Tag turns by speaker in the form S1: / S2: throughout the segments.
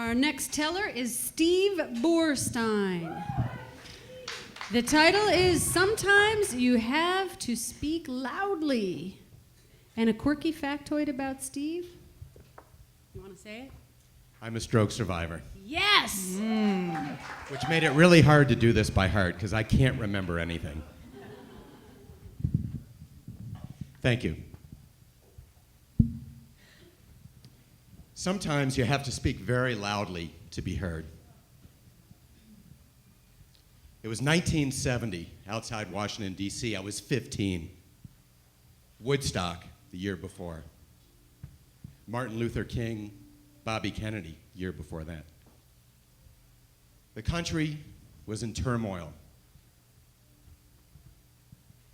S1: Our next teller is Steve Borstein. The title is Sometimes You Have to Speak Loudly. And a quirky factoid about Steve? You want to say it?
S2: I'm a stroke survivor.
S1: Yes!
S2: Which made it really hard to do this by heart because I can't remember anything. Thank you. Sometimes you have to speak very loudly to be heard. It was 1970 outside Washington, D.C. I was 15. Woodstock the year before. Martin Luther King, Bobby Kennedy, year before that. The country was in turmoil,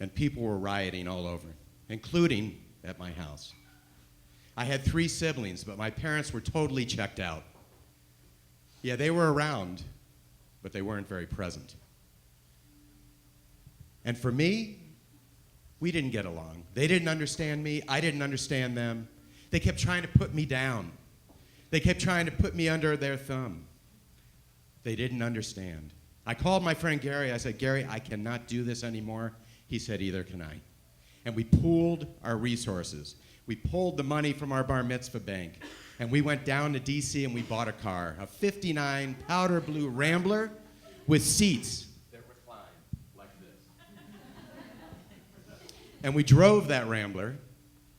S2: and people were rioting all over, including at my house. I had 3 siblings, but my parents were totally checked out. Yeah, they were around, but they weren't very present. And for me, we didn't get along. They didn't understand me. I didn't understand them. They kept trying to put me down. They kept trying to put me under their thumb. They didn't understand. I called my friend Gary. I said, Gary, I cannot do this anymore. He said, either can I. And we pooled our resources. We pulled the money from our bar mitzvah bank, and we went down to D.C. and we bought a car, a 59 powder blue Rambler with seats that recline like this. And we drove that Rambler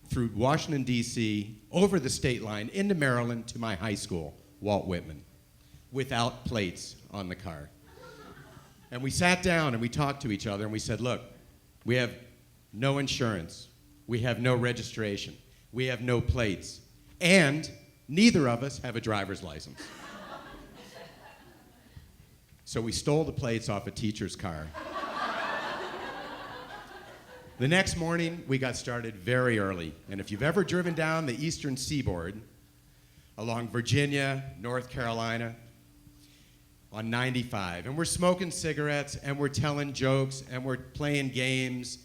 S2: through Washington, D.C., over the state line into Maryland to my high school, Walt Whitman, without plates on the car. And we sat down and we talked to each other and we said, look, we have no insurance. We have no registration. We have no plates. And neither of us have a driver's license. So we stole the plates off a teacher's car. The next morning, we got started very early. And if you've ever driven down the eastern seaboard, along Virginia, North Carolina, on 95, and we're smoking cigarettes, and we're telling jokes, and we're playing games,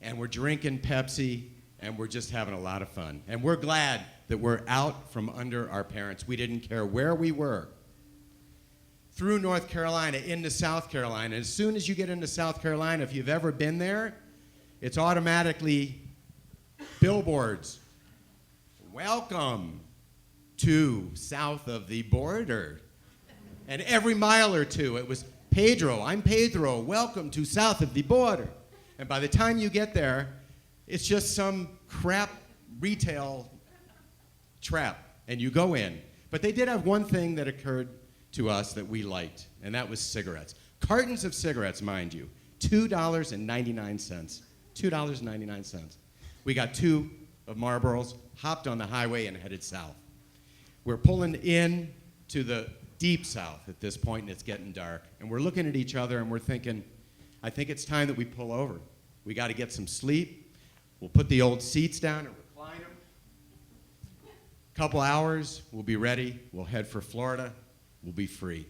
S2: and we're drinking Pepsi, and we're just having a lot of fun. And we're glad that we're out from under our parents. We didn't care where we were. Through North Carolina, into South Carolina. As soon as you get into South Carolina, if you've ever been there, it's automatically billboards. Welcome to south of the border. And every mile or two, it was, Pedro, I'm Pedro, welcome to south of the border. And by the time you get there, it's just some crap retail trap, and you go in. But they did have one thing that occurred to us that we liked, and that was cigarettes. Cartons of cigarettes, mind you, $2.99. $2.99. We got 2 of Marlboros, hopped on the highway, and headed south. We're pulling in to the deep south at this point, and it's getting dark. And we're looking at each other, and we're thinking, I think it's time that we pull over. We got to get some sleep. We'll put the old seats down and recline them. Couple hours, we'll be ready. We'll head for Florida. We'll be free.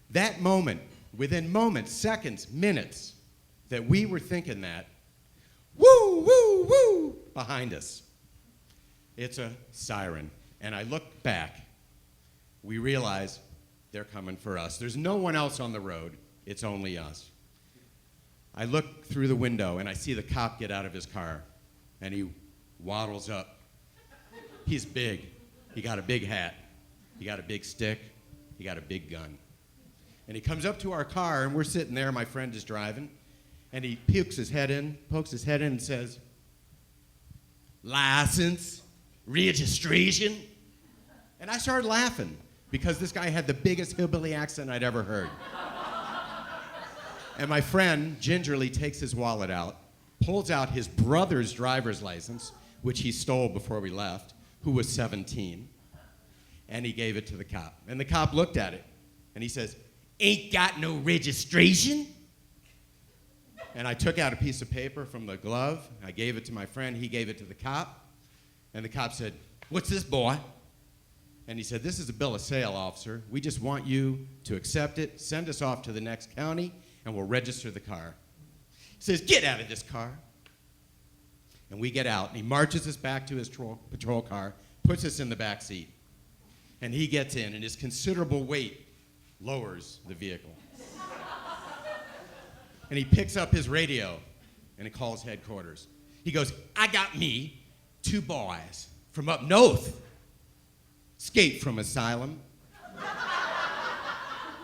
S2: That moment, within moments, seconds, minutes, that we were thinking that, woo, woo, woo, behind us. It's a siren. And I look back. We realize they're coming for us. There's no one else on the road. It's only us. I look through the window, and I see the cop get out of his car, and he waddles up. He's big. He got a big hat. He got a big stick. He got a big gun. And he comes up to our car, and we're sitting there. My friend is driving, and he pokes his head in and says, license, registration. And I started laughing because this guy had the biggest hillbilly accent I'd ever heard. And my friend gingerly takes his wallet out, pulls out his brother's driver's license, which he stole before we left, who was 17, and he gave it to the cop. And the cop looked at it, and he says, ain't got no registration? And I took out a piece of paper from the glove. I gave it to my friend. He gave it to the cop. And the cop said, what's this, boy? And he said, this is a bill of sale, officer. We just want you to accept it, send us off to the next county, and we'll register the car. He says, get out of this car. And we get out, and he marches us back to his patrol car, puts us in the back seat. And he gets in, and his considerable weight lowers the vehicle. And he picks up his radio, and he calls headquarters. He goes, I got me 2 boys from up north. Escaped from asylum.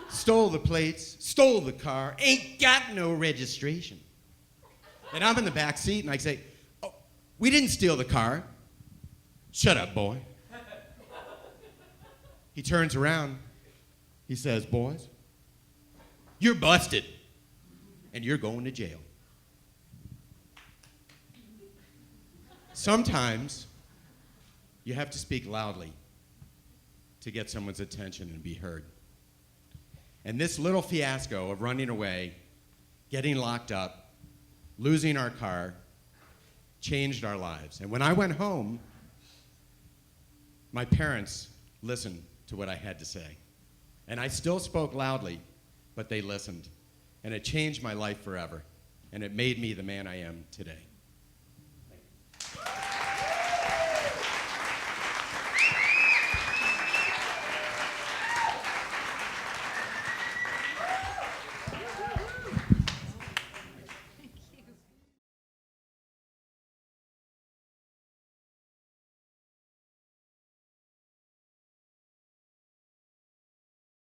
S2: Stole the plates, stole the car, ain't got no registration. And I'm in the back seat, and I say, oh, we didn't steal the car. Shut up, boy. He turns around. He says, boys, you're busted, and you're going to jail. Sometimes you have to speak loudly to get someone's attention and be heard. And this little fiasco of running away, getting locked up, losing our car, changed our lives. And when I went home, my parents listened to what I had to say. And I still spoke loudly, but they listened. And it changed my life forever. And it made me the man I am today.